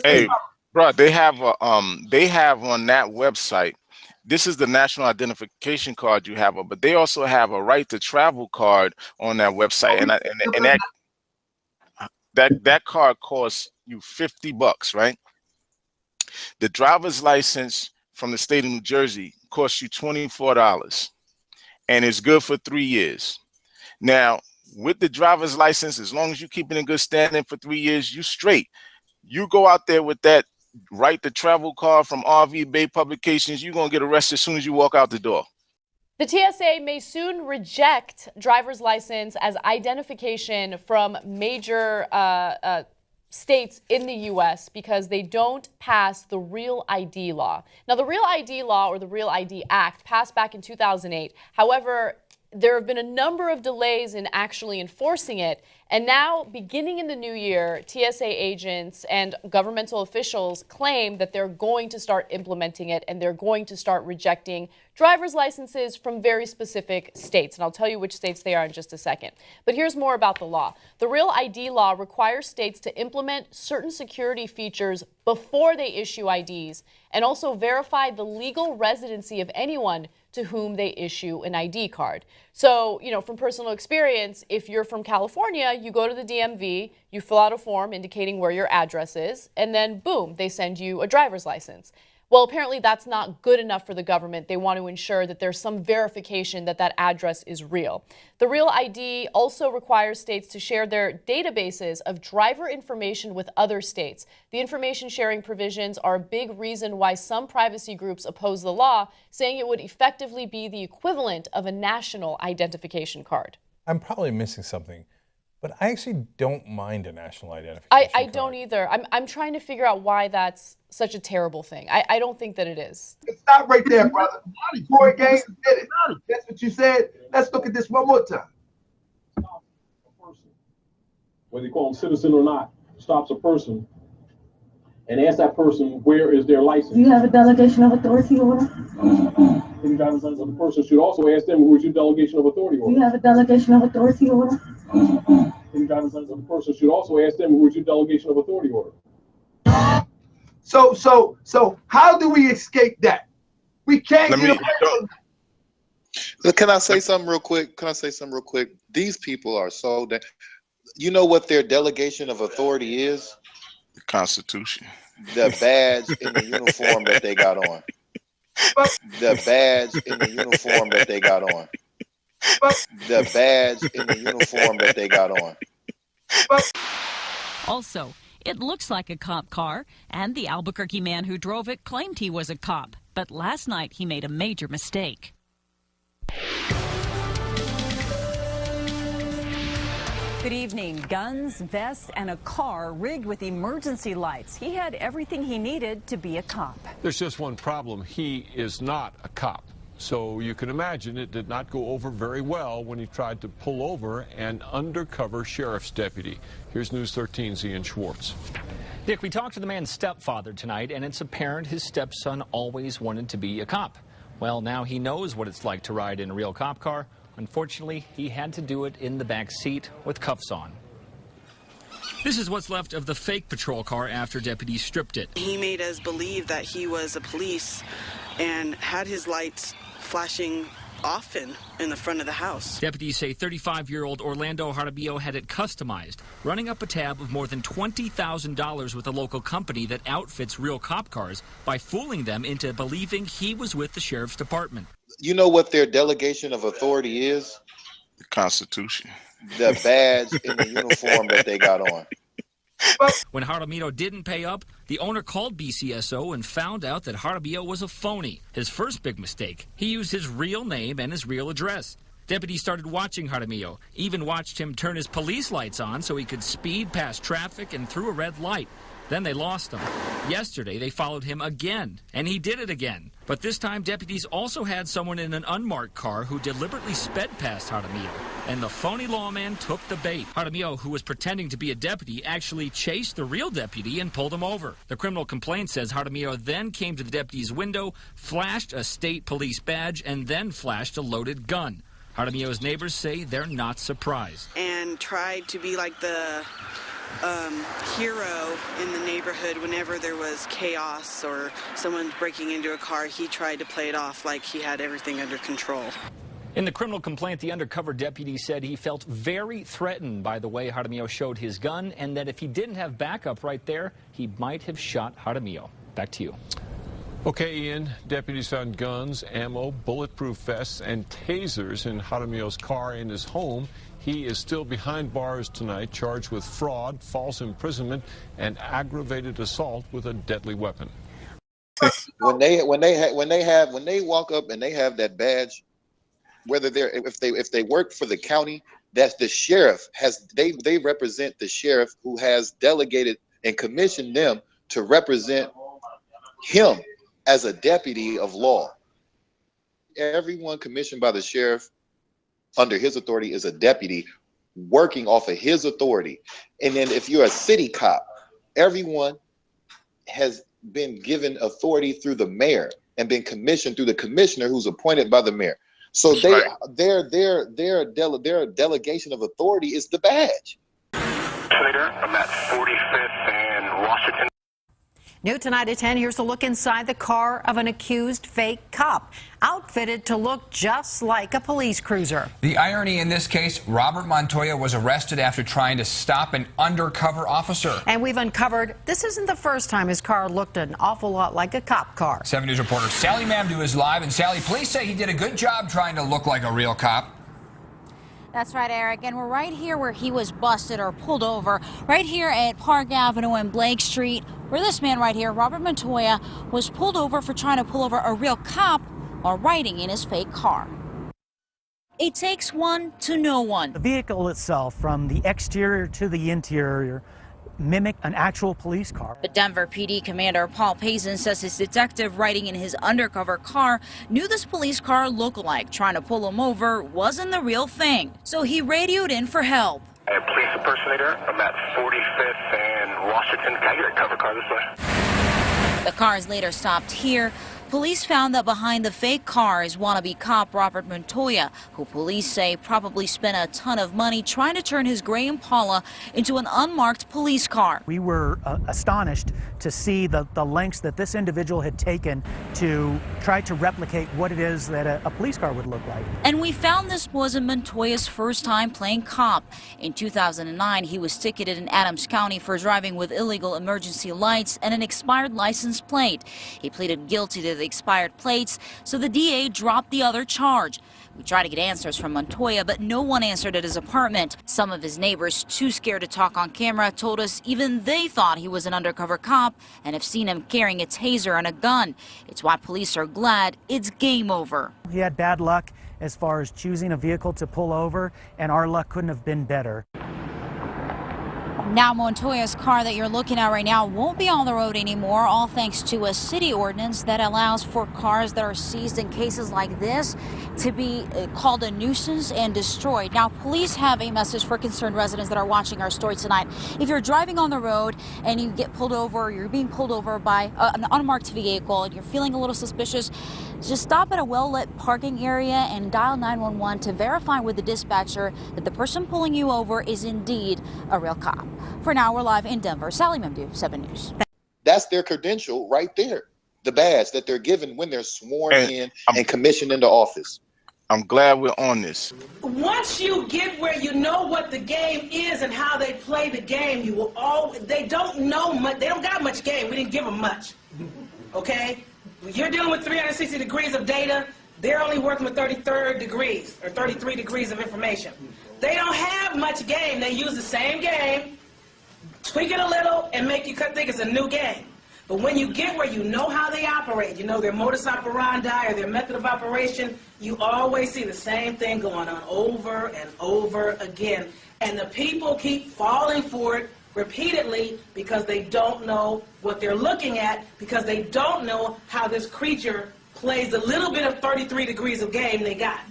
Hey, bro, they have on that website. This is the national identification card you have, but they also have a right to travel card on that website, and that card costs you $50, right? The driver's license from the state of New Jersey costs you $24, and it's good for 3 years. Now, with the driver's license, as long as you keep it in good standing for 3 years, you straight. You go out there with that right to travel card from RV Bay Publications, you're going to get arrested as soon as you walk out the door. The TSA may soon reject driver's license as identification from major states in the U.S. because they don't pass the Real ID law. Now, the Real ID law, or the Real ID Act, passed back in 2008. However, there have been a number of delays in actually enforcing it. And now, beginning in the new year, TSA agents and governmental officials claim that they're going to start implementing it, and they're going to start rejecting driver's licenses from very specific states. And I'll tell you which states they are in just a second. But here's more about the law. The Real ID law requires states to implement certain security features before they issue IDs, and also verify the legal residency of anyone to whom they issue an ID card. So, from personal experience, if you're from California, you go to the DMV, you fill out a form indicating where your address is, and then boom, they send you a driver's license. Well, apparently that's not good enough for the government. They want to ensure that there's some verification that that address is real. The Real ID also requires states to share their databases of driver information with other states. The information sharing provisions are a big reason why some privacy groups oppose the law, saying it would effectively be the equivalent of a national identification card. I'm probably missing something, but I actually don't mind a national identification card. I don't either. I'm trying to figure out why that's such a terrible thing. I don't think that it is. Stop right there, brother. Corey Gaines did it. That's what you said. Let's look at this one more time. Whether you call them citizen or not, stops a person and asks that person, where is their license? Do you have a delegation of authority order? Any driver's license of the person should also ask them, who is your delegation of authority order? Do you have a delegation of authority order? Any driver's license of the person should also ask them, who is your delegation of authority order? So how do we escape that? We can't get away from that. Can I say something real quick? These people are so you know what their delegation of authority is? The Constitution. The badge in the uniform that they got on. The badge in the uniform that they got on. The badge in the uniform that they got on. Also, it looks like a cop car, and the Albuquerque man who drove it claimed he was a cop. But last night he made a major mistake. Good evening. Guns, vests, and a car rigged with emergency lights. He had everything he needed to be a cop. There's just one problem. He is not a cop. So you can imagine it did not go over very well when he tried to pull over an undercover sheriff's deputy. Here's News 13's Ian Schwartz. Dick, we talked to the man's stepfather tonight, and it's apparent his stepson always wanted to be a cop. Well, now he knows what it's like to ride in a real cop car. Unfortunately, he had to do it in the back seat with cuffs on. This is what's left of the fake patrol car after deputies stripped it. He made us believe that he was a police and had his lights flashing often in the front of the house. Deputies say 35-year-old Orlando Jaramillo had it customized, running up a tab of more than $20,000 with a local company that outfits real cop cars by fooling them into believing he was with the sheriff's department. You know what their delegation of authority is? The Constitution. The badge in the uniform that they got on. When Jaramillo didn't pay up, the owner called BCSO and found out that Jaramillo was a phony. His first big mistake, he used his real name and his real address. Deputies started watching Jaramillo, even watched him turn his police lights on so he could speed past traffic and through a red light. Then they lost him. Yesterday, they followed him again, and he did it again. But this time, deputies also had someone in an unmarked car who deliberately sped past Jaramillo, and the phony lawman took the bait. Jaramillo, who was pretending to be a deputy, actually chased the real deputy and pulled him over. The criminal complaint says Jaramillo then came to the deputy's window, flashed a state police badge, and then flashed a loaded gun. Jaramillo's neighbors say they're not surprised. And tried to be like the hero in the neighborhood. Whenever there was chaos or someone breaking into a car, he tried to play it off like he had everything under control. In the criminal complaint, the undercover deputy said he felt very threatened by the way Jaramillo showed his gun, and that if he didn't have backup right there, he might have shot Jaramillo. Back to you. Okay, Ian, deputies found guns, ammo, bulletproof vests, and tasers in Jaramillo's car in his home. He is still behind bars tonight, charged with fraud, false imprisonment, and aggravated assault with a deadly weapon. When they walk up and they have that badge, whether if they work for the county, that's the sheriff they represent the sheriff who has delegated and commissioned them to represent him as a deputy of law. Everyone commissioned by the sheriff under his authority is a deputy working off of his authority. And then if you're a city cop, everyone has been given authority through the mayor and been commissioned through the commissioner who's appointed by the mayor. So their delegation of authority is the badge. Later, I'm at 45th and Washington. New tonight at 10, here's a look inside the car of an accused fake cop, outfitted to look just like a police cruiser. The irony in this case, Robert Montoya was arrested after trying to stop an undercover officer. And we've uncovered this isn't the first time his car looked an awful lot like a cop car. 7 News reporter Sally Mamdou is live. And Sally, police say he did a good job trying to look like a real cop. That's right, Eric, and we're right here where he was busted or pulled over, right here at Park Avenue and Blake Street, where this man right here, Robert Montoya, was pulled over for trying to pull over a real cop while riding in his fake car. It takes one to know one. The vehicle itself, from the exterior to the interior, mimic an actual police car. But Denver PD Commander Paul Payson says his detective riding in his undercover car knew this police car lookalike trying to pull him over wasn't the real thing. So he radioed in for help. I am police impersonator. I'm at 45th and Washington. Can I get a cover car this way? The car is later stopped here. Police found that behind the fake car is wannabe cop Robert Montoya, who police say probably spent a ton of money trying to turn his gray Impala into an unmarked police car. We were astonished to see the lengths that this individual had taken to try to replicate what it is that a police car would look like. And we found this wasn't Montoya's first time playing cop. In 2009, he was ticketed in Adams County for driving with illegal emergency lights and an expired license plate. He pleaded guilty to the expired plates, so the DA dropped the other charge. We tried to get answers from Montoya, but no one answered at his apartment. Some of his neighbors, too scared to talk on camera, told us even they thought he was an undercover cop and have seen him carrying a taser and a gun. It's why police are glad it's game over. He had bad luck as far as choosing a vehicle to pull over, and our luck couldn't have been better. Now Montoya's car that you're looking at right now won't be on the road anymore, all thanks to a city ordinance that allows for cars that are seized in cases like this to be called a nuisance and destroyed. Now, police have a message for concerned residents that are watching our story tonight. If you're driving on the road and you get pulled over, or you're being pulled over by an unmarked vehicle and you're feeling a little suspicious, just stop at a well-lit parking area and dial 911 to verify with the dispatcher that the person pulling you over is indeed a real cop. For now, we're live in Denver. Sally Mamdou, 7 News. That's their credential right there. The badge that they're given when they're sworn in and commissioned into office. I'm glad we're on this. Once you get where you know what the game is and how they play the game, you will they don't know much. They don't got much game. We didn't give them much. Okay? You're dealing with 360 degrees of data. They're only working with 33 degrees or 33 degrees of information. They don't have much game. They use the same game, tweak it a little, and make you think it's a new game. But when you get where you know how they operate, you know their modus operandi or their method of operation, you always see the same thing going on over and over again. And the people keep falling for it repeatedly because they don't know what they're looking at, because they don't know how this creature plays the little bit of 33 degrees of game they got.